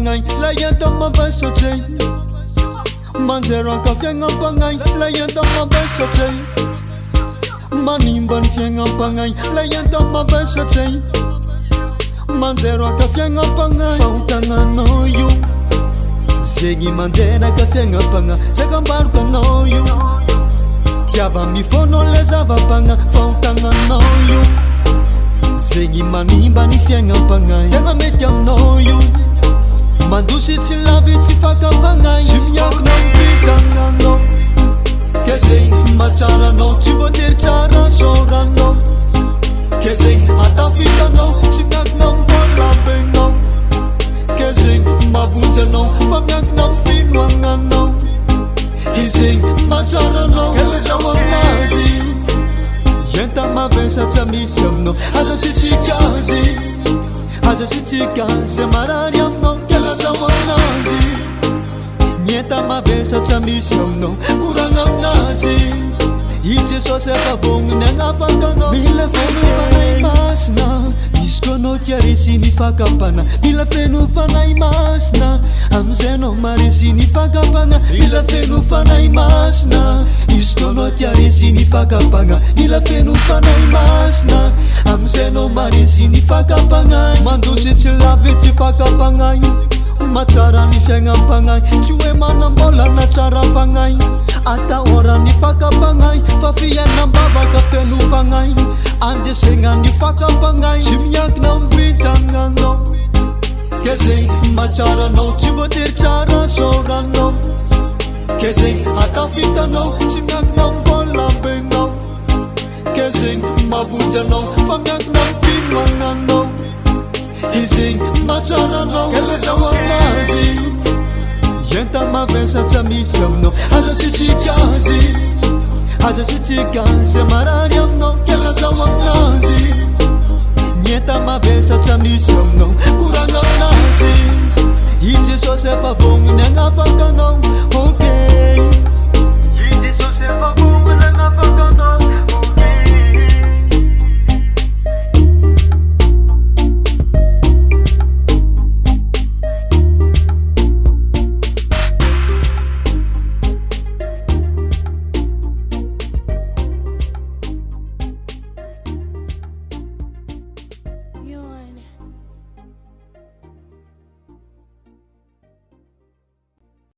pangai la yenta mabeso chei manzera ka fianga pangai la yenta mabeso chei manimban fianga pangai la yenta mabeso chei manzera ka fianga pangai fautanga no you Segi manzera ka fianga pangai jagambar ka no you Tiava mi fono le zava panga fautanga no you Segi manimba ni fianga pangai Tenga metiam no you Mandusi ti lavi ti faka pangai Shimyak no pitanga no Kese machara no ti voter chara sora no Kese atafita no Chingak nam vola be no Kese mabunta no Famyak nam finwanga no Kese machara no Kele jawam nazi Yenta mabesa chamisiam no Haza chichikazi Haza chichikazi marariam no Kela jawam nazi Nieta mabesa chamisiam no Kurangam nazi Ije so se favong nanga fakano Mila fenu fanay masna Isko no tiare sini fakapana Mila fenu fanay masna Amzeno mare sini fakapana Mila fenu fanay masna Isko no tiare sini fakapanga Mila fenu fanay masna Amzeno mare sini fakapanga Mandusi tilave ti fakapanga Machara ni fianga pangai Chue manambola na chara pangai Ata ora ni faka pangai Fafia na baba ka fenu pangai Ande senga ni faka pangai Shimyak na mvitanga no Kese machara no Chivoter chara sora no Kese ata fita no Shimyak na mvola be no Kese mavuja no Famyak na mfinwanga no Hising machara no Kele jawam nazi Yenta mabesa chamisiam no Haza chichikazi Haza chichikazi marariam no Kele jawam nazi Nieta mabesa chamisiam no Kurangam nazi Ije so se favor